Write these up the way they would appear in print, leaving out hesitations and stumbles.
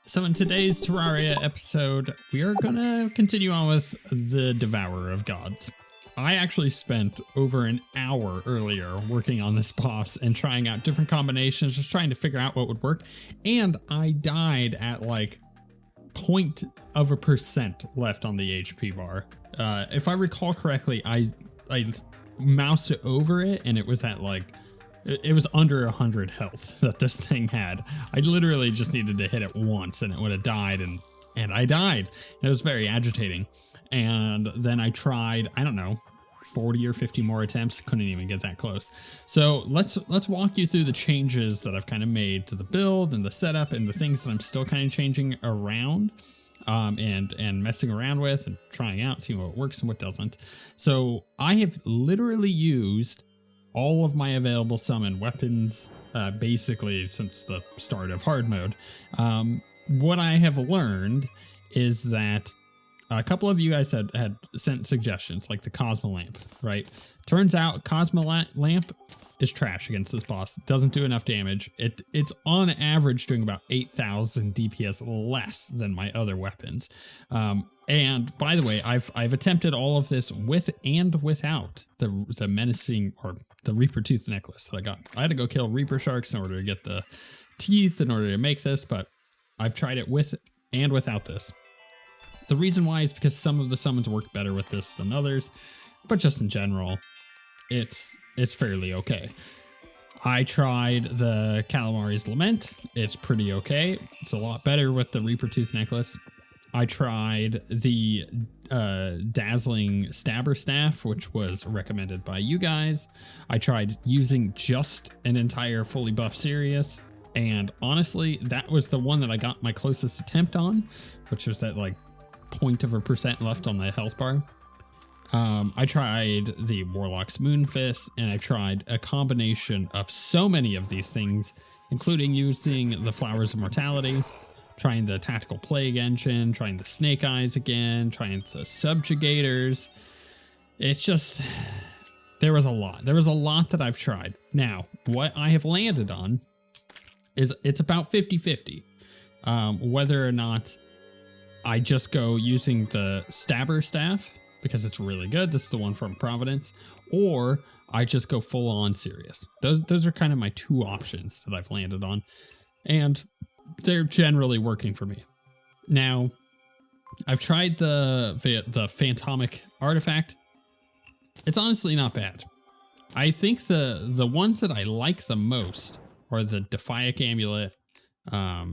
So in today's Terraria episode, we are gonna continue on with the Devourer of Gods. I actually spent over an hour earlier working on this boss and trying out different combinations, just trying to figure out what would work. And I died at like 0.1% left on the HP bar. If I recall correctly, I moused it over it and it was at like, it was under 100 health that this thing had. I literally just needed to hit it once and it would have died, and I died. It was very agitating. And then I tried, I don't know, 40 or 50 more attempts, couldn't even get that close. So let's walk you through the changes that I've kind of made to the build and the setup and the things that I'm still kind of changing around and messing around with and trying out, seeing what works and what doesn't. So I have literally used all of my available summon weapons, basically since the start of hard mode. What I have learned is that a couple of you guys had sent suggestions, like the Cosmo Lamp, right? Turns out Cosmo Lamp is trash against this boss. It doesn't do enough damage. It's on average doing about 8,000 DPS less than my other weapons. And by the way, I've attempted all of this with and without the menacing or the Reaper Tooth necklace that I got. I had to go kill Reaper sharks in order to get the teeth in order to make this, but I've tried it with and without this. The reason why is because some of the summons work better with this than others, but just in general, it's fairly okay. I tried the Calamari's Lament. It's pretty okay. It's a lot better with the Reaper Tooth necklace. I tried the Dazzling Stabber Staff, which was recommended by you guys. I tried using just an entire fully buffed Sirius, and honestly, that was the one that I got my closest attempt on, which was that like 0.1% left on the health bar. I tried the Warlock's Moonfist, and I tried a combination of so many of these things, including using the Flowers of Mortality, trying the Tactical Plague Engine, trying the Snake Eyes again, trying the Subjugators. It's just, there was a lot. There was a lot that I've tried. Now, what I have landed on is it's about 50-50. Whether or not I just go using the Stabber Staff, because it's really good. This is the one from Providence. Or I just go full on serious. Those are kind of my two options that I've landed on. And they're generally working for me. Now, I've tried the Phantomic Artifact. It's honestly not bad. I think the ones that I like the most are the Defiac Amulet. I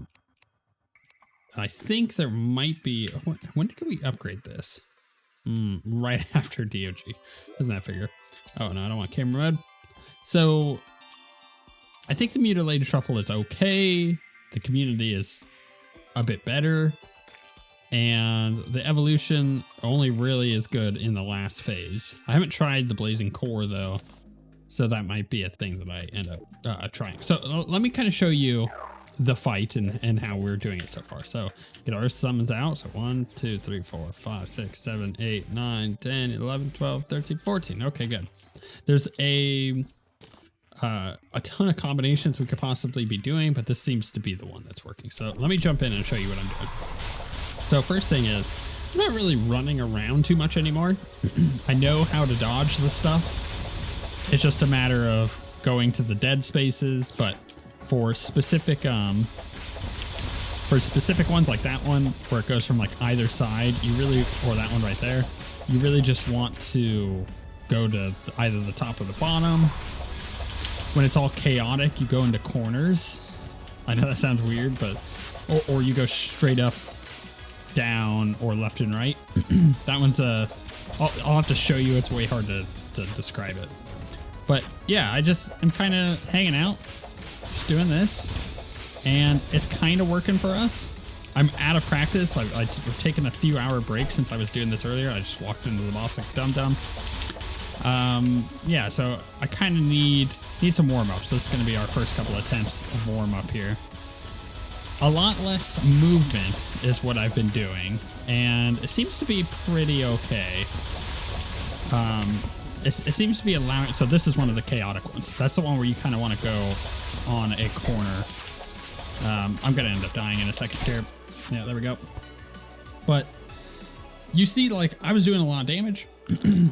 think there might be, when can we upgrade this? Right after DOG. Doesn't that figure? Oh no, I don't want camera mode. So I think the Mutilated Truffle is okay. The community is a bit better. And the evolution only really is good in the last phase. I haven't tried the Blazing Core though, so that might be a thing that I end up trying. So let me kind of show you the fight and how we're doing it so far. So get our summons out. So 1, 2, 3, 4, 5, 6, 7, 8, 9, 10, 11, 12, 13, 14. Okay, good. There's a ton of combinations we could possibly be doing, but this seems to be the one that's working. So let me jump in and show you what I'm doing. So first thing is, I'm not really running around too much anymore. I know how to dodge the stuff. It's just a matter of going to the dead spaces, but for specific ones like that one where it goes from like either side, you really, or that one right there, you really just want to go to either the top or the bottom. When it's all chaotic, you go into corners. I know that sounds weird, but or you go straight up, down, or left and right. That one's I'll have to show you. It's way hard to describe it. But yeah, I'm kind of hanging out, just doing this, and it's kind of working for us. I'm out of practice. I've taken a few hour break since I was doing this earlier. I just walked into the boss like dum-dum. Yeah, so I kind of need some warm-up. So this is going to be our first couple attempts of warm-up here. A lot less movement is what I've been doing, and it seems to be pretty okay. It seems to be allowing, so this is one of the chaotic ones. That's the one where you kind of want to go on a corner I'm gonna end up dying in a second here. Yeah, there we go. But you see, like, I was doing a lot of damage.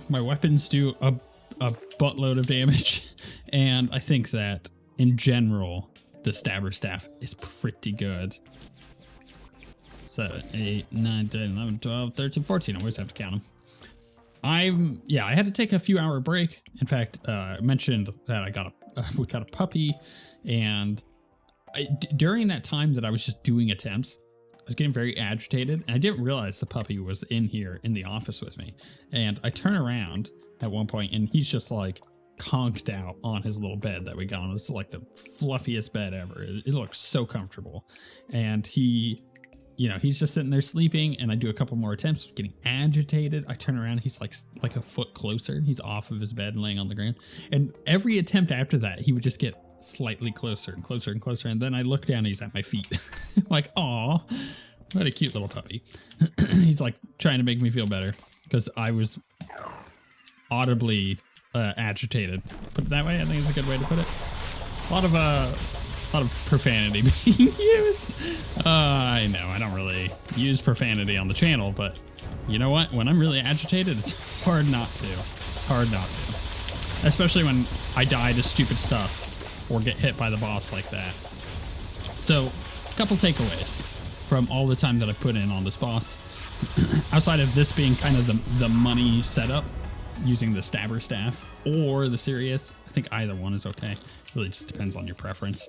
My weapons do a buttload of damage. And I think that in general, the stabber staff is pretty good. 7, 8, 9, 10, 11, 12, 13, 14. I always have to count them. I had to take a few hour break. In fact, I mentioned that we got a puppy, and during that time that I was just doing attempts, I was getting very agitated, and I didn't realize the puppy was in here in the office with me. And I turn around at one point, and he's just like conked out on his little bed that we got on. It's like the fluffiest bed ever. It looks so comfortable, and he's just sitting there sleeping, and I do a couple more attempts, getting agitated. I turn around, he's like a foot closer. He's off of his bed, laying on the ground. And every attempt after that, he would just get slightly closer and closer and closer. And then I look down, and he's at my feet. I'm like, aw, what a cute little puppy. He's like trying to make me feel better because I was audibly agitated. Put it that way, I think it's a good way to put it. A lot of profanity being used. I know I don't really use profanity on the channel, but you know what? When I'm really agitated, it's hard not to. It's hard not to. Especially when I die to stupid stuff or get hit by the boss like that. So, a couple takeaways from all the time that I put in on this boss. Outside of this being kind of the money setup, using the stabber staff or the serious, I think either one is okay. Really just depends on your preference.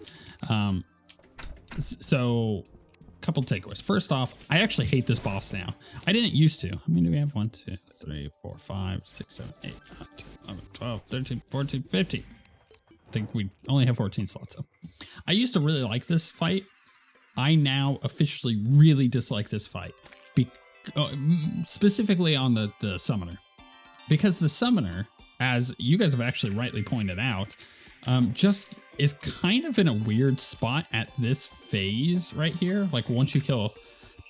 So a couple takeaways. First off, I actually hate this boss now. I didn't used to. I mean, do we have 1, 2, 3, 4, 5, 6, 7, 8, 9, 10, 11, 12, 13, 14, 15. I think we only have 14 slots though. I used to really like this fight. I now officially really dislike this fight. Specifically on the summoner. Because the summoner, as you guys have actually rightly pointed out, just is kind of in a weird spot at this phase right here. Like once you kill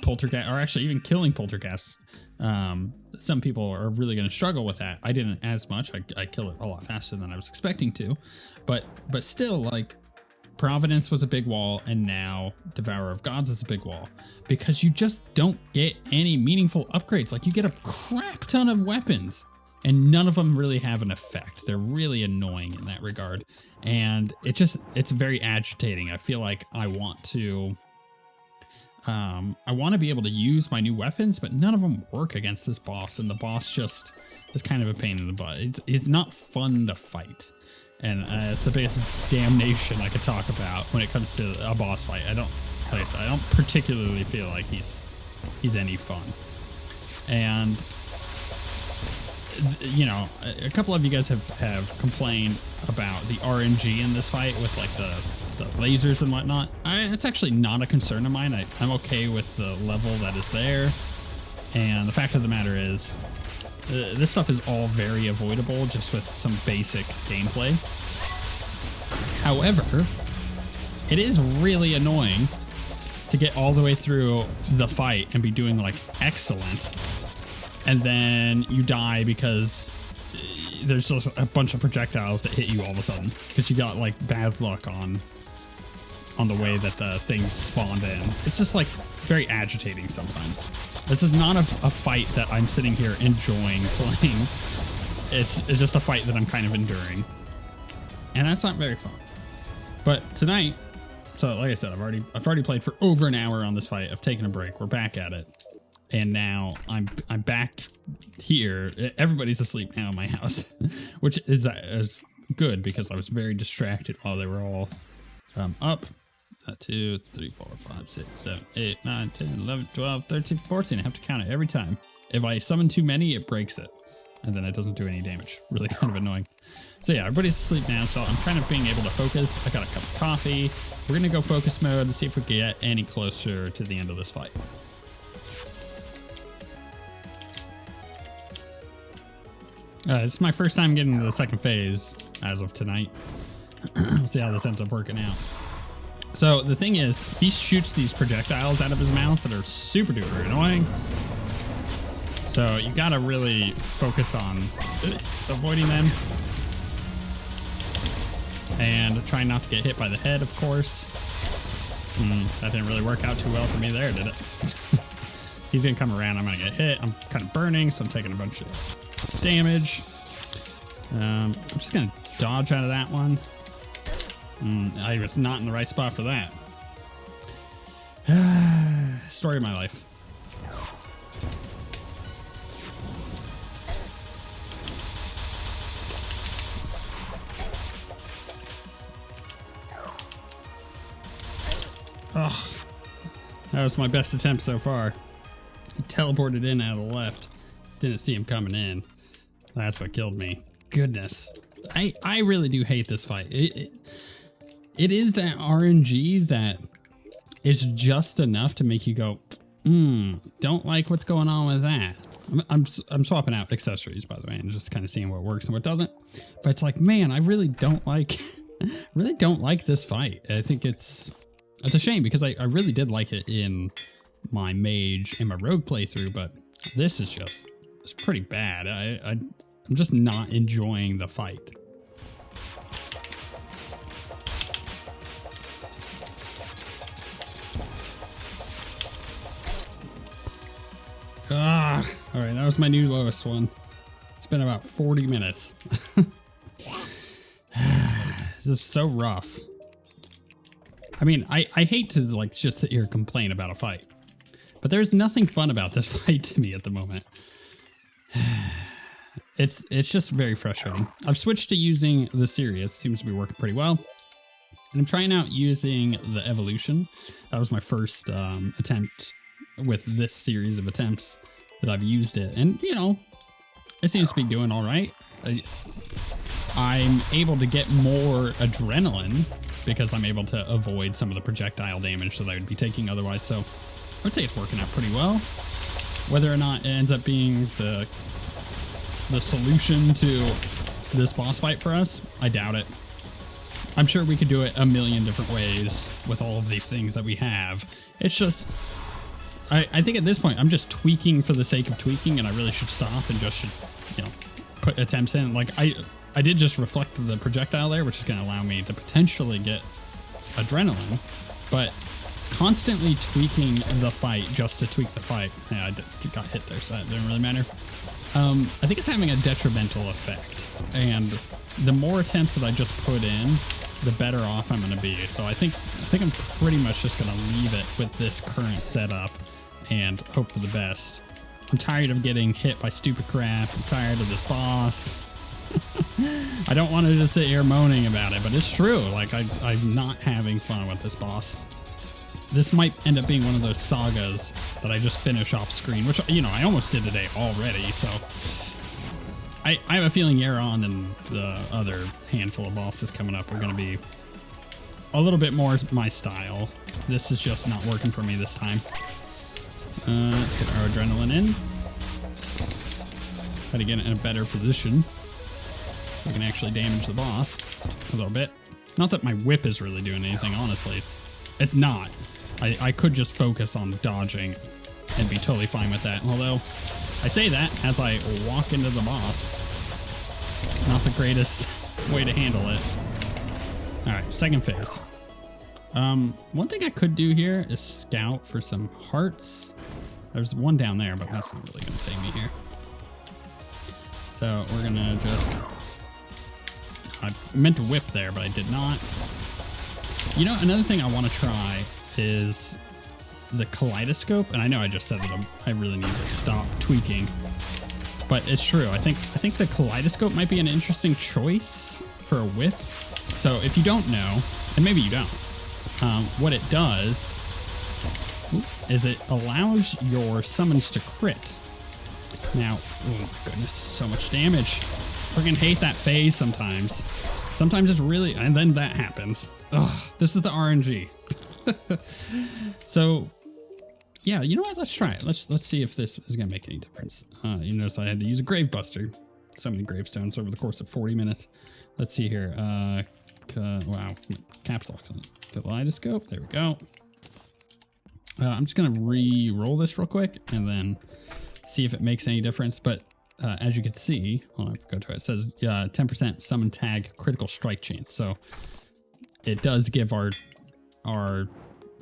Poltergeist, or actually even killing Poltergeist, some people are really going to struggle with that. I didn't as much. I killed it a lot faster than I was expecting to, but still, like, Providence was a big wall, and now Devourer of Gods is a big wall because you just don't get any meaningful upgrades. Like, you get a crap ton of weapons, and none of them really have an effect. They're really annoying in that regard. And it's very agitating. I feel like I want to be able to use my new weapons, but none of them work against this boss. And the boss just is kind of a pain in the butt. It's not fun to fight. And it's the biggest damnation I could talk about when it comes to a boss fight. I don't particularly feel like he's any fun. And you know, a couple of you guys have complained about the RNG in this fight with like the lasers and whatnot. It's actually not a concern of mine. I'm okay with the level that is there. And the fact of the matter is, this stuff is all very avoidable just with some basic gameplay. However, it is really annoying to get all the way through the fight and be doing like excellent, and then you die because there's just a bunch of projectiles that hit you all of a sudden because you got like bad luck on the way that the things spawned in. It's just like very agitating sometimes. This is not a fight that I'm sitting here enjoying playing. It's just a fight that I'm kind of enduring, and that's not very fun. But tonight, so like I said, I've already played for over an hour on this fight. I've taken a break. We're back at it. And now I'm back here. Everybody's asleep now in my house, which is good because I was very distracted while they were all up. 2, 3, 4, 5, 6, 7, 8, 9, 10, 11, 12, 13, 14. I have to count it every time. If I summon too many, it breaks it. And then it doesn't do any damage. Really kind of annoying. So yeah, everybody's asleep now, so I'm kind of being able to focus. I got a cup of coffee. We're going to go focus mode to see if we can get any closer to the end of this fight. This is my first time getting to the second phase as of tonight. We'll see how this ends up working out. So the thing is, he shoots these projectiles out of his mouth that are super duper annoying. So you gotta really focus on avoiding them. And try not to get hit by the head, of course. That didn't really work out too well for me there, did it? He's gonna come around, I'm gonna get hit. I'm kind of burning, so I'm taking a bunch of damage. I'm just gonna dodge out of that one. I was not in the right spot for that. Story of my life. Oh, that was my best attempt so far. He teleported in out of the left. Didn't see him coming in. That's what killed me. Goodness. I really do hate this fight. It is that RNG that is just enough to make you go, don't like what's going on with that. I'm swapping out accessories, by the way, and just kind of seeing what works and what doesn't. But it's like, man, I really don't like, this fight. I think it's a shame because I really did like it in my mage and my rogue playthrough, but this is just, it's pretty bad. I'm just not enjoying the fight. All right, that was my new lowest one. It's been about 40 minutes. This is so rough. I mean, I hate to like just sit here and complain about a fight, but there's nothing fun about this fight to me at the moment. It's just very frustrating. I've switched to using the Sirius. Seems to be working pretty well. And I'm trying out using the evolution. That was my first attempt with this series of attempts that I've used it. And, you know, it seems to be doing all right. I'm able to get more adrenaline because I'm able to avoid some of the projectile damage that I would be taking otherwise. So I would say it's working out pretty well. Whether or not it ends up being the solution to this boss fight for us, I doubt it. I'm sure we could do it a million different ways with all of these things that we have. It's just, I think at this point, I'm just tweaking for the sake of tweaking, and I really should stop and just should, you know, put attempts in. Like, I did just reflect the projectile there, which is going to allow me to potentially get adrenaline, but constantly tweaking the fight just to tweak the fight. Yeah, I got hit there, so that didn't really matter. I think it's having a detrimental effect, and the more attempts that I just put in, the better off I'm going to be. So I think I'm pretty much just going to leave it with this current setup and hope for the best. I'm tired of getting hit by stupid crap. I'm tired of this boss. I don't want to just sit here moaning about it, but it's true. Like, I'm not having fun with this boss. This might end up being one of those sagas that I just finish off screen, which, you know, I almost did today already. So I have a feeling Yaron and the other handful of bosses coming up are going to be a little bit more my style. This is just not working for me this time. Let's get our adrenaline in. Try to get in a better position. We can actually damage the boss a little bit. Not that my whip is really doing anything, honestly. It's not. I could just focus on dodging and be totally fine with that. Although, I say that as I walk into the boss. Not the greatest way to handle it. Alright, second phase. One thing I could do here is scout for some hearts. There's one down there, but that's not really going to save me here. So we're going to just... I meant to whip there, but I did not. You know, another thing I want to try is the kaleidoscope. And I know I just said that I really need to stop tweaking, but it's true. I think the kaleidoscope might be an interesting choice for a whip. So if you don't know, and maybe you don't, what it does is it allows your summons to crit. Now, oh my goodness, so much damage. Freaking hate that phase sometimes. Sometimes it's really, and then that happens. Ugh, this is the RNG. So, yeah, you know what? Let's try it. Let's see if this is gonna make any difference. You notice I had to use a grave buster. So many gravestones over the course of 40 minutes. Let's see here. Wow, caps lock. Kaleidoscope. There we go. I'm just gonna re-roll this real quick and then see if it makes any difference. But as you can see, hold on, go to it. It says 10% summon tag critical strike chance. So it does give our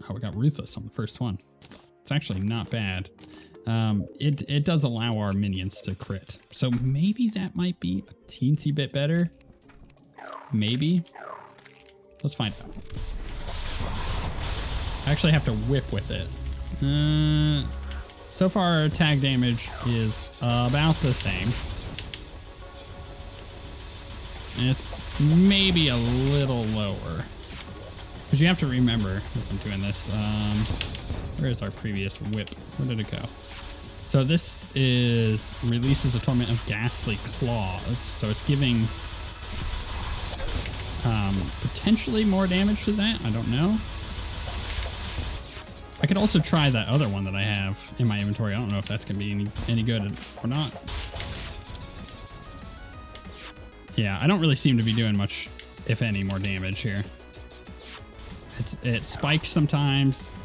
Oh, we got Ruthless on the first one. It's actually not bad. It does allow our minions to crit. So maybe that might be a teensy bit better. Maybe. Let's find out. I actually have to whip with it. So far, our attack damage is about the same. It's maybe a little lower. Because you have to remember, as I'm doing this, where is our previous whip? Where did it go? So this is releases a torment of ghastly claws. So it's giving potentially more damage to that. I don't know. I could also try that other one that I have in my inventory. I don't know if that's going to be any good or not. Yeah, I don't really seem to be doing much, if any, more damage here. It spikes sometimes,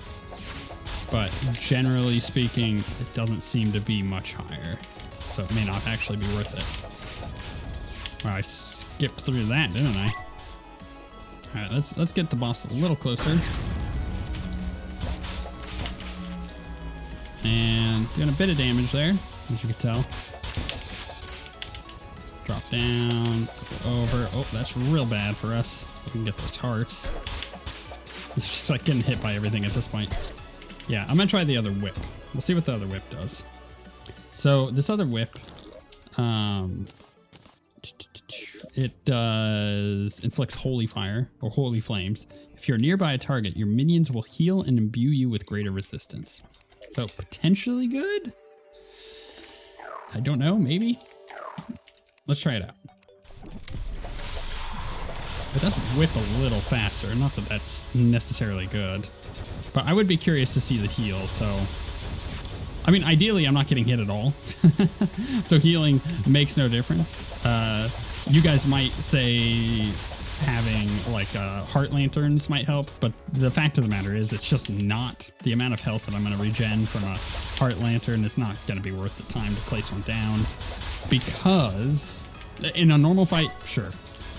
but generally speaking, it doesn't seem to be much higher. So it may not actually be worth it. Well, I skipped through that, didn't I? All right, let's get the boss a little closer. And doing a bit of damage there, as you can tell. Drop down, go over. Oh, that's real bad for us. We can get those hearts. It's just like getting hit by everything at this point. Yeah, I'm gonna try the other whip. We'll see what the other whip does. So this other whip, it inflicts holy fire or holy flames. If you're nearby a target, your minions will heal and imbue you with greater resistance. So potentially good? I don't know, maybe? Let's try it out. It does whip a little faster. Not that that's necessarily good. But I would be curious to see the heal, so... I mean, ideally, I'm not getting hit at all. So healing makes no difference. You guys might say having, like, heart lanterns might help, but the fact of the matter is it's just not. The amount of health that I'm going to regen from a heart lantern is not going to be worth the time to place one down. Because in a normal fight, sure.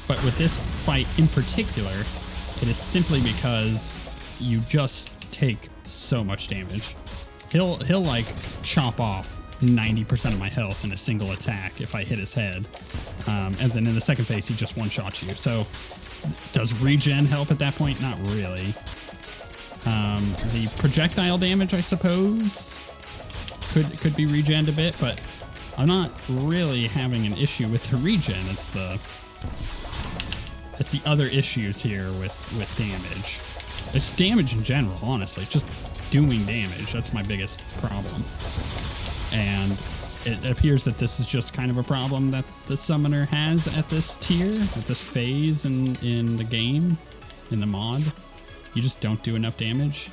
But with this fight in particular, it is simply because you just take so much damage. He'll like chop off 90% of my health in a single attack if I hit his head. And then in the second phase, he just one-shots you. So does regen help at that point? Not really. The projectile damage, I suppose, could be regened a bit, but I'm not really having an issue with the regen. It's the other issues here with damage. It's damage in general, honestly. It's just doing damage. That's my biggest problem. And it appears that this is just kind of a problem that the summoner has at this tier, at this phase in the game, in the mod. You just don't do enough damage.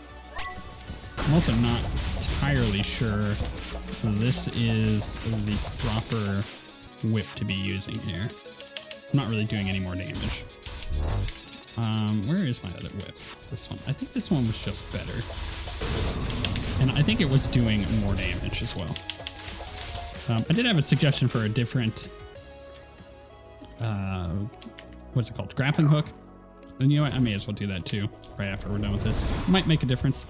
I'm also not entirely sure this is the proper whip to be using here. I'm not really doing any more damage. Where is my other whip? This one. I think this one was just better. And I think it was doing more damage as well. I did have a suggestion for a different, what's it called? Grappling hook. And you know what? I may as well do that too, right after we're done with this. Might make a difference.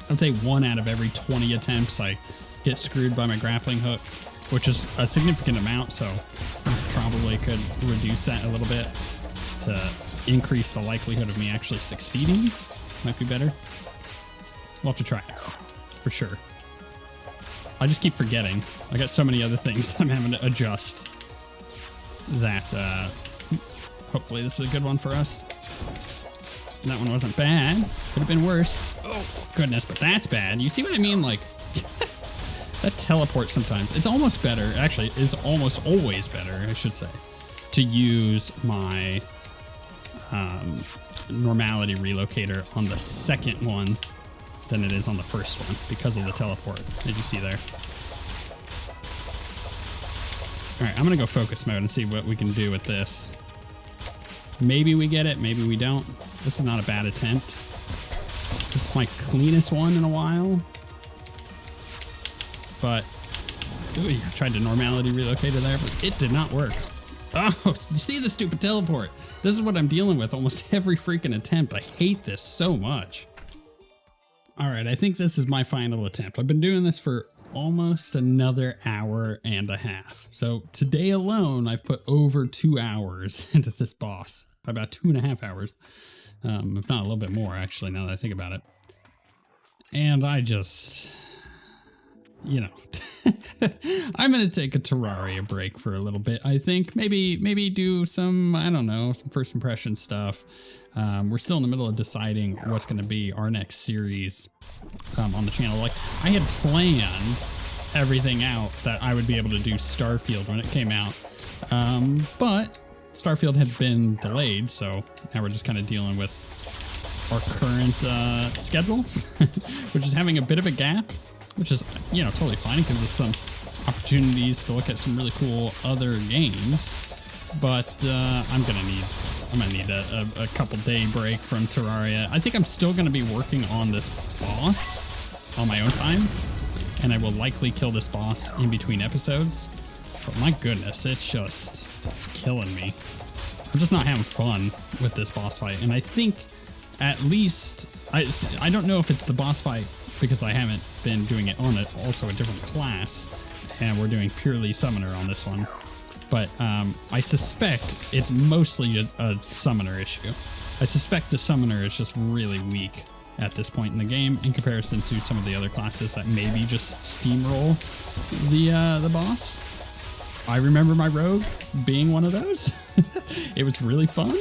I'd say 1 out of every 20 attempts I get screwed by my grappling hook, which is a significant amount, so I probably could reduce that a little bit to increase the likelihood of me actually succeeding. Might be better. We'll have to try it, for sure. I just keep forgetting. I got so many other things I'm having to adjust that hopefully this is a good one for us. That one wasn't bad. Could have been worse. Oh, goodness, but that's bad. You see what I mean? Like, that teleport sometimes. It's almost better. Actually, it is almost always better, I should say, to use my normality relocator on the second one than it is on the first one because of the teleport, as you see there. All right, I'm gonna go focus mode and see what we can do with this. Maybe we get it, maybe we don't. This is not a bad attempt. This is my cleanest one in a while. But, ooh, I tried to normality relocate it there, but it did not work. Oh, you see the stupid teleport. This is what I'm dealing with almost every freaking attempt. I hate this so much. All right, I think this is my final attempt. I've been doing this for almost another hour and a half. So today alone, I've put over 2 hours into this boss. About 2.5 hours. If not a little bit more, actually, now that I think about it. And I just, you know, I'm going to take a Terraria break for a little bit, I think. Maybe do some, I don't know, some first impression stuff. We're still in the middle of deciding what's going to be our next series on the channel. Like, I had planned everything out that I would be able to do Starfield when it came out. But Starfield had been delayed, so now we're just kind of dealing with our current schedule, which is having a bit of a gap, which is, you know, totally fine because there's some opportunities to look at some really cool other games. But I'm gonna need a couple day break from Terraria. I think I'm still gonna be working on this boss on my own time, and I will likely kill this boss in between episodes. But my goodness, it's killing me. I'm just not having fun with this boss fight, and I think at least I don't know if it's the boss fight because I haven't been doing it on also a different class, and we're doing purely summoner on this one. But I suspect it's mostly a summoner issue. I suspect the summoner is just really weak at this point in the game in comparison to some of the other classes that maybe just steamroll the boss. I remember my rogue being one of those. It was really fun.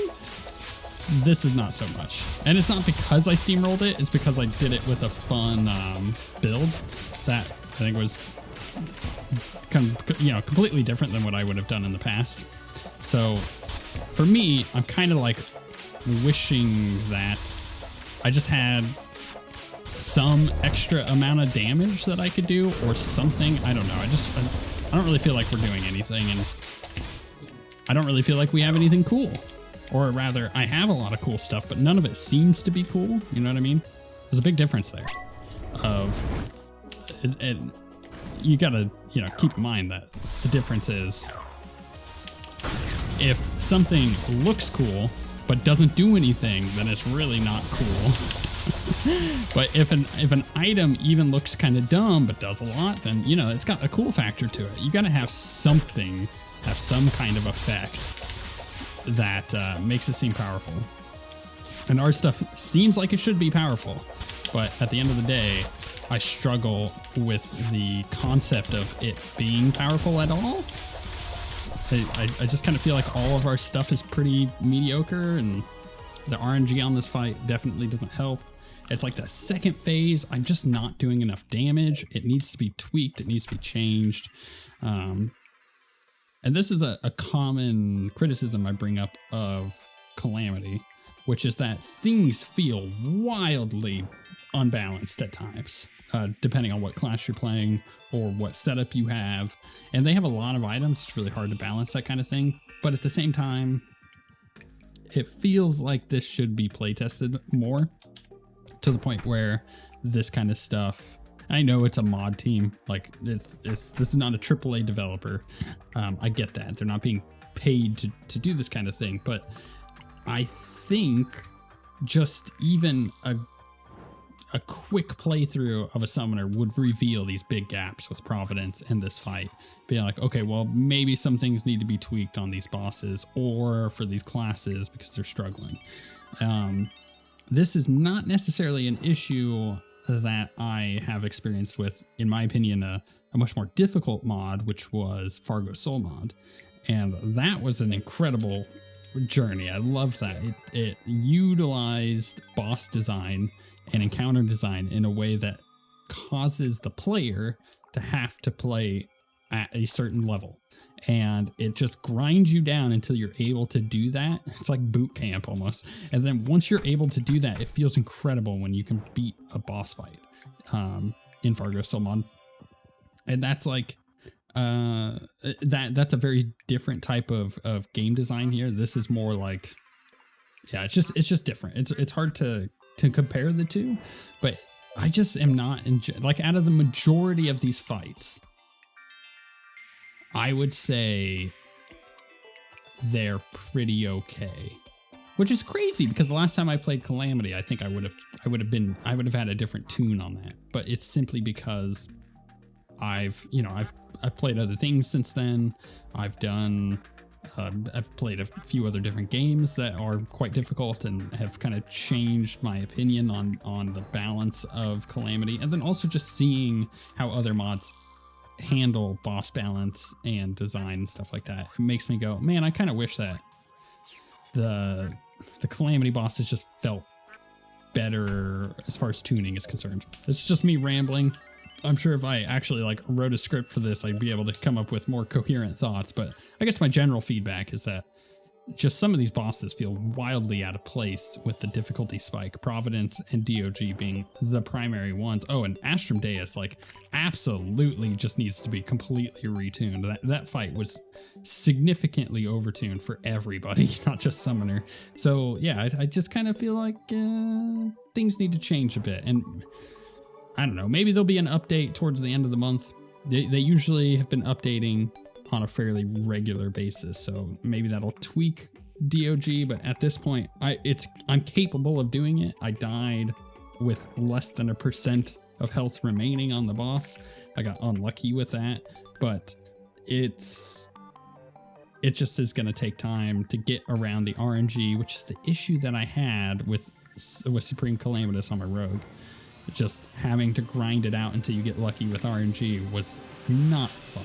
This is not so much. And it's not because I steamrolled it, it's because I did it with a fun build that I think was completely different than what I would have done in the past. So for me, I'm kind of like wishing that I just had some extra amount of damage that I could do or something. I don't know. I don't really feel like we're doing anything, and I don't really feel like we have anything cool. Or rather, I have a lot of cool stuff, but none of it seems to be cool. You know what I mean? There's a big difference there. You gotta, keep in mind that the difference is if something looks cool but doesn't do anything, then it's really not cool. But if an item even looks kind of dumb but does a lot, then it's got a cool factor to it. You gotta have something, have some kind of effect that makes it seem powerful. And our stuff seems like it should be powerful, but at the end of the day, I struggle with the concept of it being powerful at all. I just kind of feel like all of our stuff is pretty mediocre, and the RNG on this fight definitely doesn't help. It's like the second phase, I'm just not doing enough damage. It needs to be tweaked, it needs to be changed. And this is a common criticism I bring up of Calamity, which is that things feel wildly unbalanced at times, depending on what class you're playing or what setup you have. And they have a lot of items. It's really hard to balance that kind of thing. But at the same time, it feels like this should be playtested more to the point where this kind of stuff, I know it's a mod team, like this is not a AAA developer. I get that. They're not being paid to do this kind of thing, but I think just even a quick playthrough of a summoner would reveal these big gaps with Providence in this fight. Being like, okay, well, maybe some things need to be tweaked on these bosses or for these classes because they're struggling. This is not necessarily an issue that I have experienced with, in my opinion, a much more difficult mod, which was Fargo Soul mod. And that was an incredible journey. I loved that. It utilized boss design and encounter design in a way that causes the player to have to play at a certain level. And it just grinds you down until you're able to do that. It's like boot camp almost. And then once you're able to do that, it feels incredible when you can beat a boss fight in Fargo Soul mod. And that's like that's a very different type of game design here. This is more like, yeah, it's just different. It's hard to compare the two, but I just am not like, out of the majority of these fights, I would say they're pretty okay. which is crazy because the last time I played Calamity, I think I would have had a different tune on that. But it's simply because I've played other things since then. I've played a few other different games that are quite difficult and have kind of changed my opinion on the balance of Calamity. And then also just seeing how other mods handle boss balance and design and stuff like that. It makes me go, man, I kind of wish that the Calamity bosses just felt better as far as tuning is concerned. It's just me rambling. I'm sure if I actually like wrote a script for this, I'd be able to come up with more coherent thoughts. But I guess my general feedback is that just some of these bosses feel wildly out of place with the difficulty spike, Providence and DOG being the primary ones. Oh, and Astrum Deus, like, absolutely just needs to be completely retuned. That fight was significantly overtuned for everybody, not just Summoner. So yeah, I just kind of feel like things need to change a bit. And I don't know, maybe there'll be an update towards the end of the month. They usually have been updating on a fairly regular basis, so maybe that'll tweak DOG, but at this point, I'm capable of doing it. I died with less than 1% of health remaining on the boss. I got unlucky with that, but it just is going to take time to get around the RNG, which is the issue that I had with Supreme Calamitous on my rogue. Just having to grind it out until you get lucky with RNG was not fun.